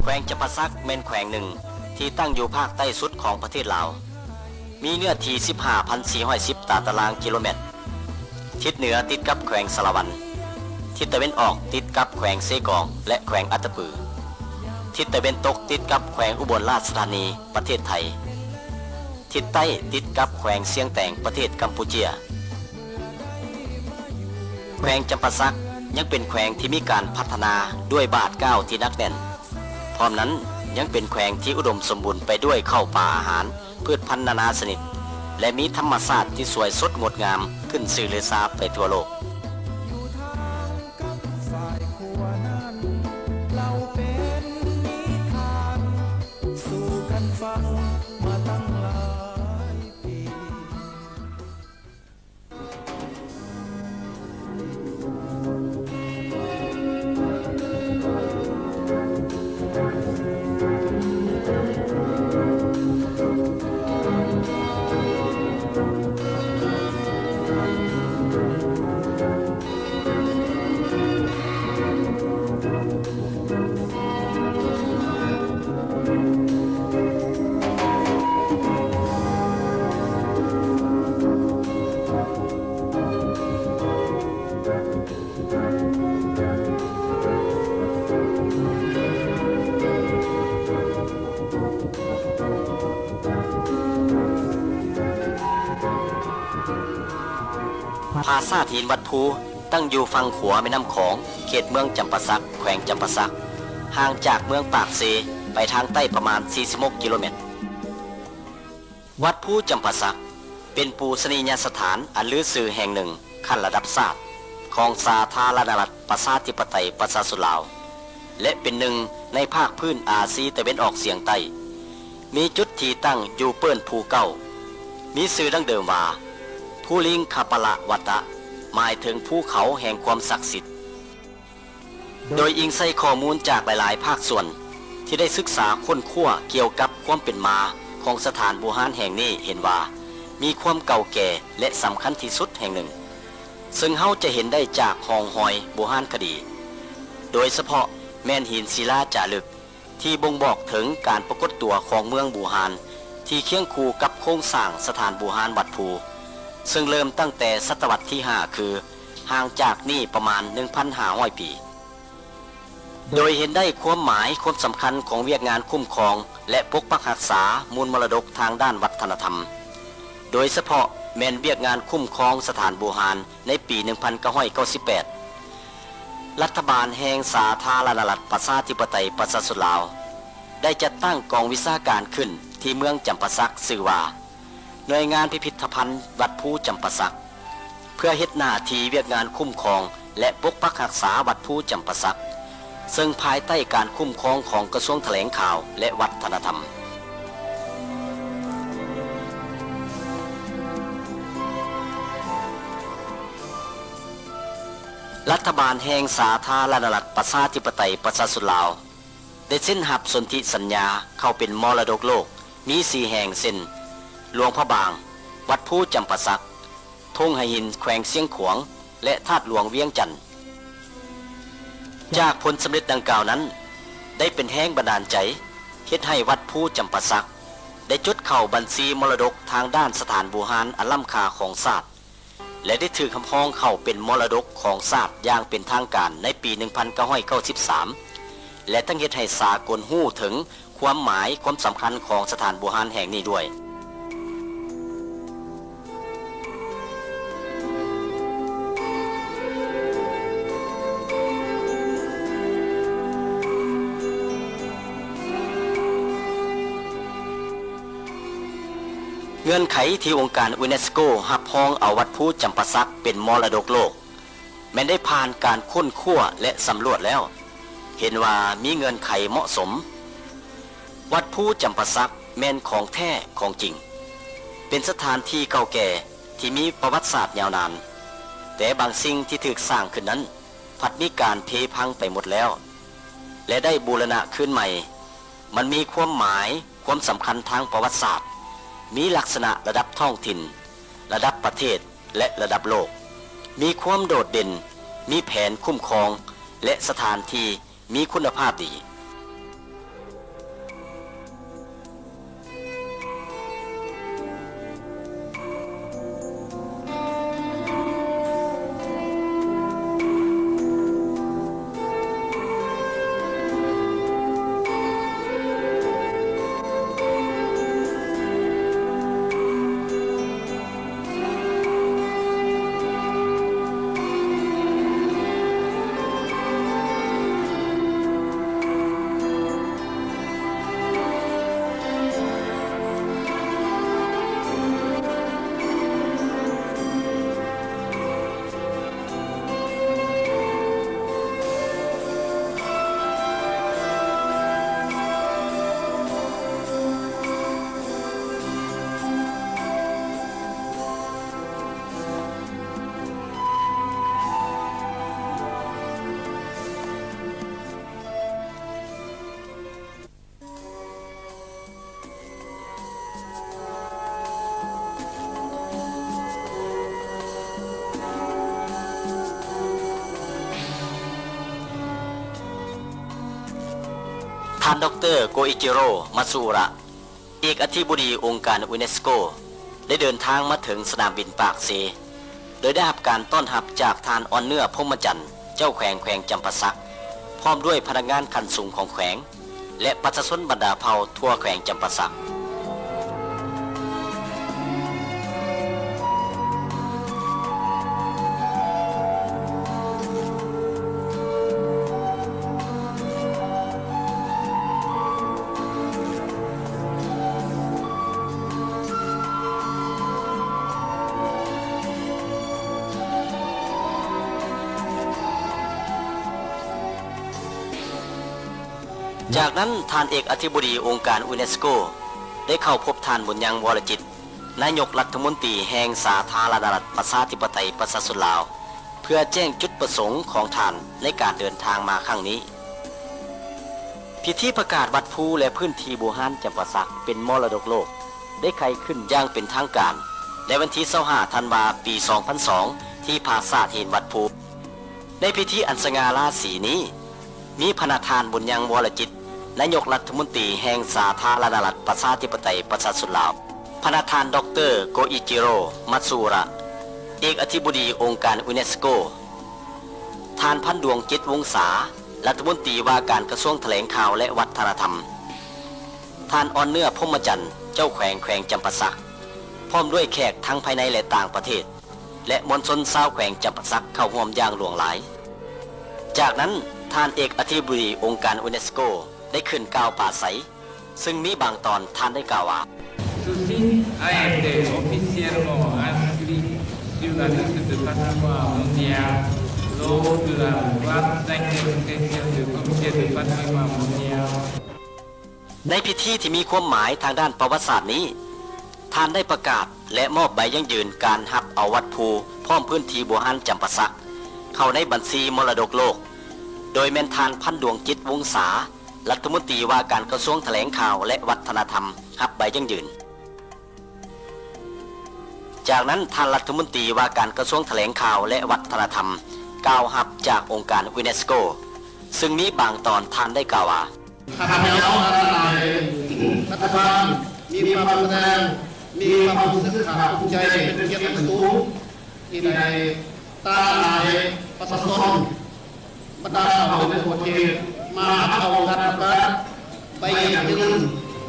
แขวงจำปาสักเป็นแขวงหนึ่งที่ตั้งอยู่ภาคใต้สุดของประเทศลาวมีเนื้อที่ 15,410 ตารางกิโลเมตรทิศเหนือติดกับแขวงสารวันทิศตะวันออกติดกับแขวงเซกองและแขวงอัตตปือทิศตะวันตกติดกับแขวงอุบลราชธานีประเทศไทยทิศใต้ติดกับแขวงเสียงแตงประเทศกัมพูชีแขวงจำปาสักยังเป็นแขวงที่มีการพัฒนาด้วยบาทเก้าที่นักแน่นพร้อมนั้นยังเป็นแขวงที่อุดมสมบูรณ์ไปด้วยข้าวปลาอาหารพืชพันธุ์นานาชนิดและมีธรรมชาติที่สวยสดงดงามขึ้นสื่อลือซาไปทั่วโลกปราสาทหินวัดภูตั้งอยู่ฝั่งขวาแม่น้ำของเขตเมืองจำปาสักแขวงจำปาสักห่างจากเมืองปากเซไปทางใต้ประมาณ46 กิโลเมตรวัดภูจำปาสักเป็นปูชนียสถานอันลือชื่อแห่งหนึ่งขั้นระดับชาติของสาธารณรัฐประชาธิปไตยประชาชนลาวและเป็นหนึ่งในภาคพื้นอาซีตะวันออกเฉียงใต้มีจุดที่ตั้งอยู่เปื้อนภูเก้ามีชื่อดั้งเดิมว่าภูลิงคาปละวัตะหมายถึงภูเขาแห่งความศักดิ์สิทธิ์โดยอิงใส่ข้อมูลจากหลายๆภาคส่วนที่ได้ศึกษาค้นคว้าเกี่ยวกับความเป็นมาของสถานบูชาแห่งนี้เห็นว่ามีความเก่าแก่และสำคัญที่สุดแห่งหนึ่งซึ่งเฮาจะเห็นได้จากห้องหอยบูชาคดีโดยเฉพาะแม่นหินศิลาจารึกที่บ่งบอกถึงการปรากฏตัวของเมืองบูชาที่เคียงคู่กับโครงสร้างสถานบูชาวัดภูซึ่งเริ่มตั้งแต่ศตวรรษที่ 5 คือห่างจากนี่ประมาณ 1,500 ปี โดยเห็นได้ความหมายความสำคัญของเวียกงานคุ้มครองและปกปักรักษามูลมรดกทางด้านวัฒนธรรมโดยเฉพาะแม่นเวียกงานคุ้มครองสถานบูชาในปี 1998 รัฐบาลแห่งสาธารณรัฐประชาธิปไตยประชาชนลาวได้จัดตั้งกองวิชาการขึ้นที่เมืองจำปาสักชื่อว่าหน่วยงานพิพิธภัณฑ์วัดภูจำปาสักเพื่อเฮ็ดหน้าที่เวียกงานคุ้มครองและปกปักรักษาวัดภูจำปาสักซึ่งภายใต้การคุ้มครองของกระทรวงแถลงข่าวและวัฒนธรรมรัฐบาลแห่งสาธารณรัฐประชาธิปไตยประชาชนลาวได้เซ็นหับสนธิสัญญาเข้าเป็นมรดกโลกมี4 แห่งเส้นหลวงพระบางวัดภูจำปาสักทุ่งหินแขวงเสียงขวงและธาตุหลวงเวียงจันทร์จากผลสำเร็จดังกล่าวนั้นได้เป็นแห่งบันดาลใจเฮ็ดให้วัดภูจำปาสักได้จดเข้าบัญชีมรดกทางด้านสถานบูชาอันล้ำค่าของชาติและได้ถือคำพ้องเข้าเป็นมรดกของชาติอย่างเป็นทางการในปี 1993 และทั้งเฮ็ดให้สากลฮู้ถึงความหมายความสำคัญของสถานบูชาแห่งนี้ด้วยเงื่อนไขที่องค์การยูเนสโกรับรองเอาวัดภูจำปาสักเป็นมรดกโลกแม้ได้ผ่านการค้นคว้าและสำรวจแล้วเห็นว่ามีเงื่อนไขเหมาะสมวัดภูจำปาสักแม่นของแท้ของจริงเป็นสถานที่เก่าแก่ที่มีประวัติศาสตร์ยาวนานแต่บางสิ่งที่ถูกสร้างขึ้นนั้นผัดมีการเพพังไปหมดแล้วและได้บูรณะขึ้นใหม่มันมีความหมายความสำคัญทางประวัติศาสตร์มีลักษณะระดับท้องถิ่นระดับประเทศและระดับโลกมีความโดดเด่นมีแผนคุ้มครองและสถานที่มีคุณภาพดี านดรโกอิจิโร่มัตสึระเอกอธิบดีองค์การยูเนสโกได้เดินทางมาถึงสนามบินปากเซโดยได้รับการต้อนรับจากทานอ่อนเนื้อพรหมจันทร์เจ้าแขวงจำปาสักพร้อมด้วยพนักงานขั้นสูงของแขวงและประชาชนบรรดาเผ่าทั่วแขวงจำปาสักจากนั้นท่านเอกอธิบดีองค์การยูเนสโกได้เข้าพบท่านบุญยังวรจิตนายกรัฐมนตรีแห่งสาธารณรัฐประชาธิปไตยประชาชนลาวเพื่อแจ้งจุดประสงค์ของท่านในการเดินทางมาครั้งนี้พิธีประกาศวัดภูและพื้นที่บูฮานจำปาสักเป็นมรดกโลกได้ไขขึ้นอย่างเป็นทางการในวันที่25ธันวาคมปี 2002 ที่ปราสาทหินวัดภูในพิธีอันสง่าราศีนี้มีพระประธานบุญยังวรจิตนายกรัฐมนตรีแห่งสาธารณรัฐประชาธิปไตยประชาชนลาวพระประธานดรโกอิจิโร่มัตสึระเอกอธิบดีองค์การยูเนสโกท่านพันดวงจิตวงศารัฐมนตรีว่าการกระทรวงแถลงข่าวและวัฒนธรรมท่านอ่อนเนื้อพรหมจันทร์เจ้าแขวงจำปาสักพร้อมด้วยแขกทั้งภายในและต่างประเทศและมวลชนชาวแขวงจำปาสักเข้าร่วมอย่างหลวงหลายจากนั้นท่านเอกอธิบดีองค์การยูเนสโกได้ขึ้นกล่าวปราศัยซึ่งมีบางตอนท่านได้กล่าวว่า AFD officiellement inscrit sur la liste de patrimoine mondial lors de la 25e session du Comité de patrimoine mondial ในพิธีที่มีความหมายทางด้านประวัติศาสตร์นี้ท่านได้ประกาศและมอบใบยั่งยืนการรับเอาวัดภูพร้อมพื้นที่บูฮานจำปาสักเข้าในบัญชีมรดกโลกโดยแม่นทานพันดวงจิตวงศารัฐมนตรีว่าการกระทรวงแถลงข่าวและวัฒนธรรมรับใบยั่งยืนจากนั้นท่านรัฐมนตรีว่าการกระทรวงแถลงข่าวและวัฒนธรรมกล่าวรับจากองค์การยูเนสโกซึ่งมีบางตอนท่านได้กล่าวว่าข้าพเจ้ารัฐบาลมีความแสดงมีความรู้สึกภาคภูมิใจเป็นเกียรติสูงที่ได้ตาหลายประชาชนบรรดาชาวในประเทศมาเอาการประกาศไปยืน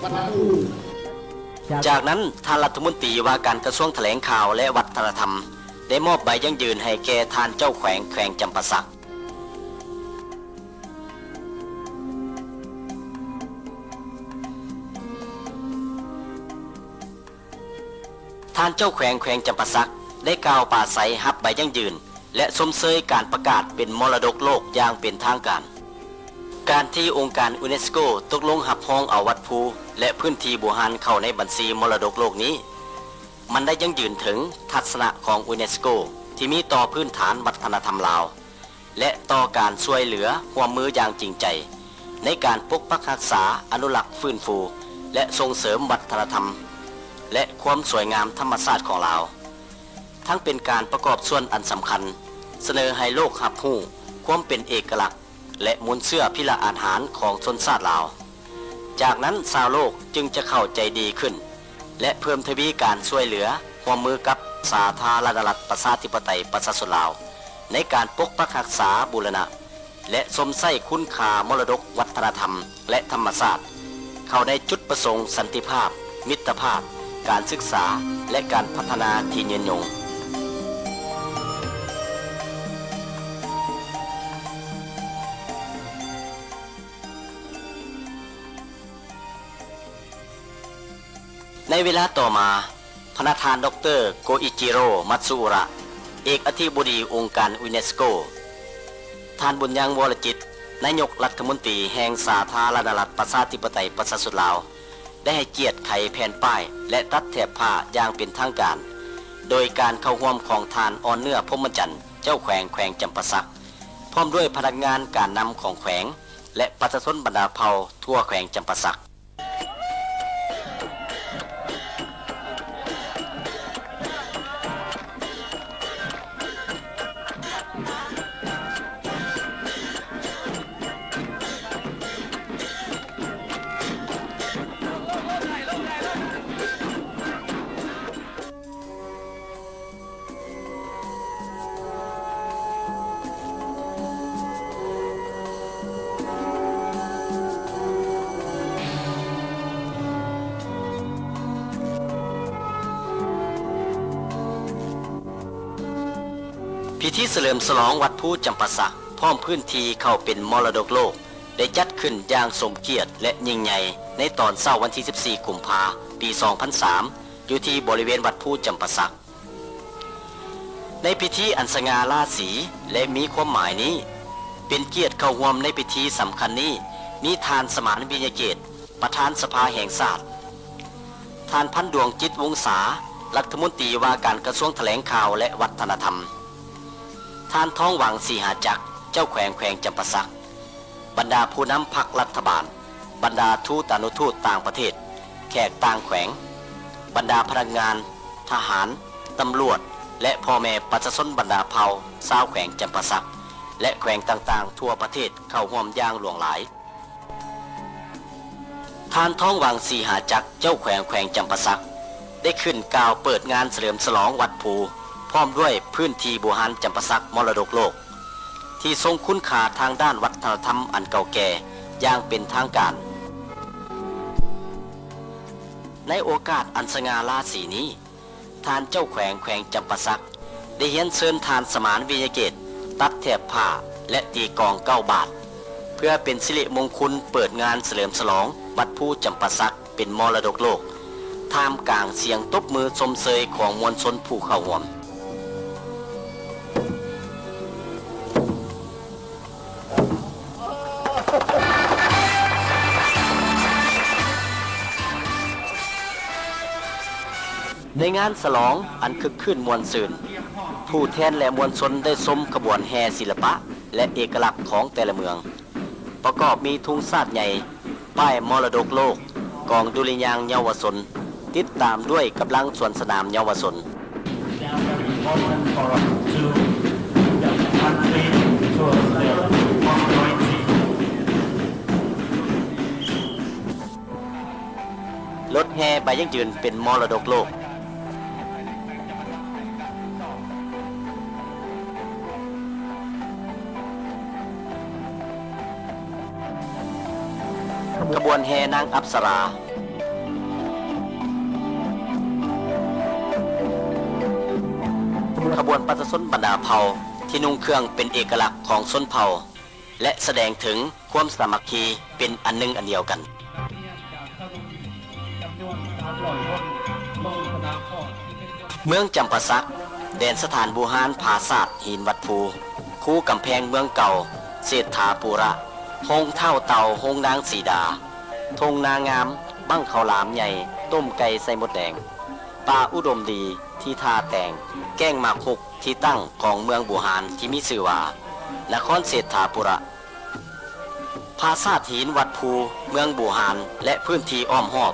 วัดภูจากนั้นท่านรัฐมนตรีว่าการกระทรวงแถลงข่าวและวัฒนธรรมได้มอบใบยั่งยืนให้แก่ท่านเจ้าแขวงจำปาสักท่านเจ้าแขวงจำปาสักได้กล่าวปราศัยรับใบยั่งยืนและชมเชยการประกาศเป็นมรดกโลกอย่างเป็นทางการการที่องค์การยูเนสโกตกลงรับรองเอาวัดภูและพื้นที่บูฮานเข้าในบัญชีมรดกโลกนี้มันได้ยั่งยืนถึงทัศนะของยูเนสโกที่มีต่อพื้นฐานวัฒนธรรมลาวและต่อการช่วยเหลือร่วมมืออย่างจริงใจในการปกปักรักษาอนุรักษ์ฟื้นฟูและส่งเสริมวัฒนธรรมและความสวยงามธรรมชาติของลาวทั้งเป็นการประกอบส่วนอันสำคัญเสนอให้โลกรับรู้ความเป็นเอกลักษณ์และมูลเชื่อพิละอาหารของชนชาติลาวจากนั้นชาวโลกจึงจะเข้าใจดีขึ้นและเพิ่มทวีการช่วยเหลือร่วมมือกับสาธารณรัฐประชาธิปไตยประชาชนลาวในการปกปักรักษาบูรณะและสมใส่คุณค่ามรดกวัฒนธรรมและธรรมชาติเข้าในจุดประสงค์สันติภาพมิตรภาพการศึกษาและการพัฒนาที่ยืนยงในเวลาต่อมาพระประธานดรโกอิจิโร่มัตสึระเอกอธิบดีองค์การยูเนสโกท่านบุญยังวรจิตนายกรัฐมนตรีแห่งสาธารณรัฐประชาธิปไตยประชาชนลาวได้ให้เกียรติไขแผ่นป้ายและตัดแถบผ้าอย่างเป็นทางการโดยการเข้าร่วมของท่านอ่อนเนื้อพรหมจันทร์เจ้าแขวงจำปาสักพร้อมด้วยพนักงานการนำของแขวงและประชาชนบรรดาเผ่าทั่วแขวงจำปาสัก พิธีเฉลิมฉลองวัดภูจำปาสักพร้อมพื้นที่เข้าเป็นมรดกโลกได้จัดขึ้นอย่างสมเกียรติและยิ่งใหญ่ในตอนเช้าวันที่ 14 กุมภาพันธ์ ปี 2003 อยู่ที่บริเวณวัดภูจำปาสักในพิธีอันสง่าราศีและมีความหมายนี้เป็นเกียรติเข้าร่วมในพิธีสำคัญนี้มีทานสมานวิญญาเกตประธานสภาแห่งชาติทานพันดวงจิตวงศารัฐมนตรีว่าการกระทรวงแถลงข่าวและวัฒนธรรมทานท้องหวังสีหาจักรเจ้าแขวงจำปาสักบรรดาผู้นำพรรครัฐบาลบรรดาทูตอนุทูตต่างประเทศแขกต่างแขวงบรรดาพนักงานทหารตำรวจและพ่อแม่ประชาชนบรรดาเผ่าชาวแขวงจำปาสักและแขวงต่างๆทั่วประเทศเข้าร่วมอย่างหลวงหลายทานท้องวังสีหาจักรเจ้าแขวงจำปาสักได้ขึ้นกล่าวเปิดงานเฉลิมฉลองวัดภูพร้อมด้วยพื้นที่โบราณจำปาสักมรดกโลกที่ทรงคุณค่าทางด้านวัฒนธรรมอันเก่าแก่อย่างเป็นทางการในโอกาสอันสง่าราศีนี้ทานเจ้าแขวงจำปาสักได้เฮียนเชิญทานสมานวิญญาเกตตัดแถบผ้าและตีกอง9 บาทเพื่อเป็นสิริมงคลเปิดงานเฉลิมฉลองวัดภูจำปาสักเป็นมรดกโลกท่ามกลางเสียงตบมือชมเชยของมวลชนผู้เข้าร่วมในงานฉลองอันคึกคืนมวลซืนผู้แทนและมวลชนได้ชมขบวนแห่ศิลปะและเอกลักษณ์ของแต่ละเมืองประกอบมีธงชาติใหญ่ป้ายมรดกโลกกองดุริยางค์เยาวชนติดตามด้วยกำลังสวนสนามเยาวชนรถแห่ใบยั่งยืนเป็นมรดกโลกขบวนแห่นางอัปสราขบวนประชาชนบรรดาเผ่าที่นุ่งเครื่องเป็นเอกลักษณ์ของชนเผ่าและแสดงถึงความสามัคคีเป็นอันหนึ่งอันเดียวกันเมืองจำปาสักแดนสถานบูฮานผาศาสตร์หินวัดภูคู่กำแพงเมืองเก่าเศรษฐาปูระหงเท่าเต่าหงนางสีดาธงนางามบั้งข้าวหลามใหญ่ต้มไก่ใส่มดแดงป่าอุดมดีที่ท่าแตงแก้งหมากคุกที่ตั้งของเมืองบูฮานที่มีชื่อว่านครเศรษฐาปุระผาศาสตร์หินวัดภูเมืองบูฮานและพื้นที่อ้อมหอบ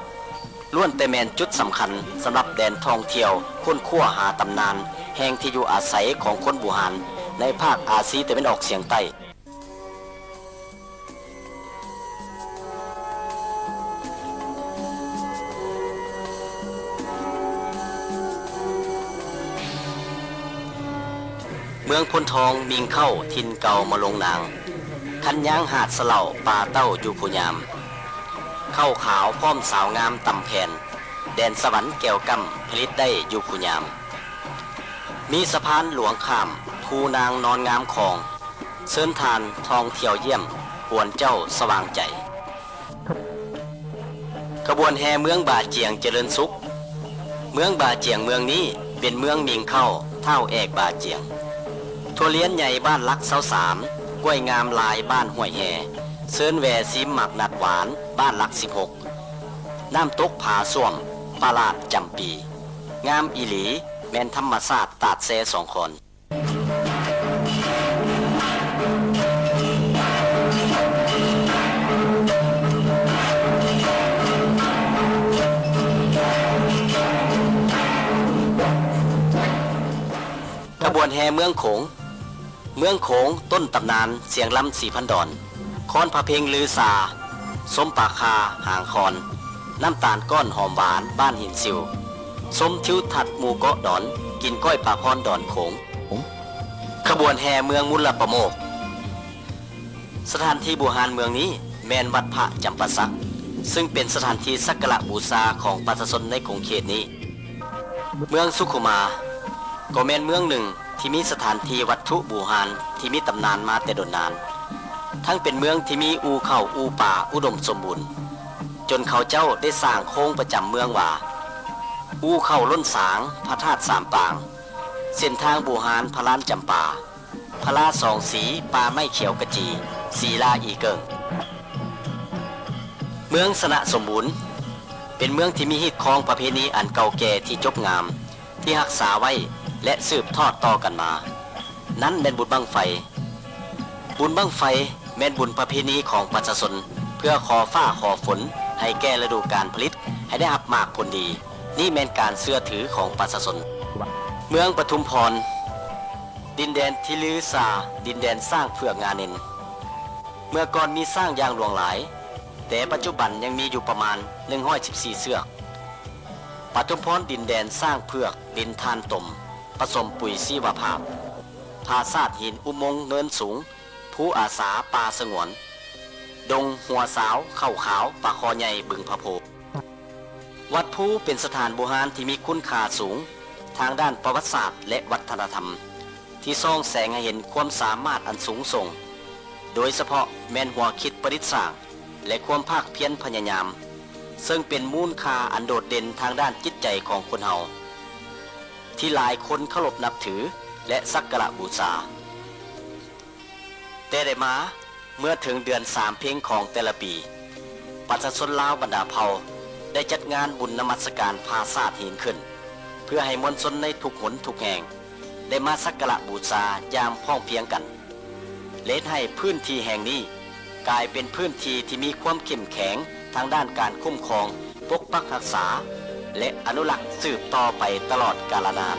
ล้วนแต่แมนจุดสำคัญสำหรับแดนท่องเที่ยวค้นคว้าหาตำนานแห่งที่อยู่อาศัยของคนบูฮานในภาคอาซีตะวันออกเฉียงใต้เมืองพลทองมิงเข้าทินเก่ามาลงนางคันย่างหาดสะเหล่าปลาเต้าอยู่ผู้ยามเข้าขาวพร้อมสาวงามตำแผ่นแดนสวรรค์แก้วกำผลิตได้อยู่ผู้ยามมีสะพานหลวงข้ามภูนางนอนงามของเชิญทานทองเที่ยวเยี่ยมหวนเจ้าสว่างใจขบวนแห่เมืองบาเจียงเจริญสุขเมืองบาเจียงเมืองนี้เป็นเมืองมิงเข้าเท่าแอกบาเจียงทัวเลี้ยนใหญ่บ้านลักเสา3กล้วยงามลายบ้านห้วยแห่เซินแวซิมหมักนัดหวานบ้านลัก16น้ำตกผาส้วมปลาดจำปีงามอีหลีแมนธรรมศาสตร์ตาดแซ่2 คนขบวนแห่เมืองโขงเมืองโขงต้นตำนานเสียงลำ4,000 ดอนคอนพระเพงลือสาสมปาคาหางคอนน้ำตาลก้อนหอมหวานบ้านหินซิวสมทิวทัดหมูเกาะดอนกินก้อยปลาพรดอนโขงขบวนแห่เมืองมุลประโมกสถานที่บูฮานเมืองนี้แมนวัดพระจำปาสักซึ่งเป็นสถานที่สักการะบูชาของประชาชนในกรุงเขตนี้เมืองสุขุมาก็แมนเมืองหนึ่ง ที่มีสถานที่วัตถุบูชาที่มีตำนานมาแต่โดนนานทั้งเป็นเมืองที่มีอูเข้าอูป่าอุดมสมบูรณ์จนเขาเจ้าได้สร้างโค้งประจำเมืองว่าอูเข้าล้นสางพระธาตุสามปางเส้นทางบูชาพระลานจำปาพระลาสองสีป่าไม้เขียวกระจีสีลาอีเกิงเมืองสนะสมบูรณ์เป็นเมืองที่มีฮิตคองประเพณีอันเก่าแก่ที่จบงามที่รักษาไว้และสืบทอดต่อกันมานั้นเป็นบุญบั้งไฟบุญบั้งไฟแม่นบุญประเพณีของประชาชนเพื่อขอฟ้าขอฝนให้แก่ฤดูการผลิตให้ได้รับมากผลดีนี่แม่นการเชื่อถือของประชาชนเมืองปทุมพรดินแดนที่ลือซาดินแดนสร้างเพื่องานเน้นเมื่อก่อนมีสร้างอย่างหลวงหลายแต่ปัจจุบันยังมีอยู่ประมาณ114เสือกปทุมพรดินแดนสร้างเพือกดินทานตมผสมปุ๋ยชีวภาพปราสาทหินอุโมงค์เนินสูงภูอาสาป่าสงวนดงหัวสาวเข้าขาวป่าคอใหญ่บึงพะโพวัดภูเป็นสถานโบราณที่มีคุณค่าสูงทางด้านประวัติศาสตร์และวัฒนธรรมที่ส่องแสงให้เห็นความสามารถอันสูงส่งโดยเฉพาะแม่นหัวคิดประดิษฐ์สร้างและความภาคเพียรพยายามซึ่งเป็นมูลค่าอันโดดเด่นทางด้านจิตใจของคนเฮาที่หลายคนเคารพนับถือและสักการะบูชาแต่ได้มาเมื่อถึงเดือน3เพ็งของแต่ละปีประชาชนลาวบรรดาเผ่าได้จัดงานบุญนมัสการปราสาทหินขึ้นเพื่อให้มวลชนในทุกหนทุกแห่งได้มาสักการะบูชายามพ้องเพียงกันเลดให้พื้นที่แห่งนี้กลายเป็นพื้นที่ที่มีความเข้มแข็งทางด้านการคุ้มครองปกปักรักษาและอนุรักษ์สืบต่อไปตลอดกาลนาน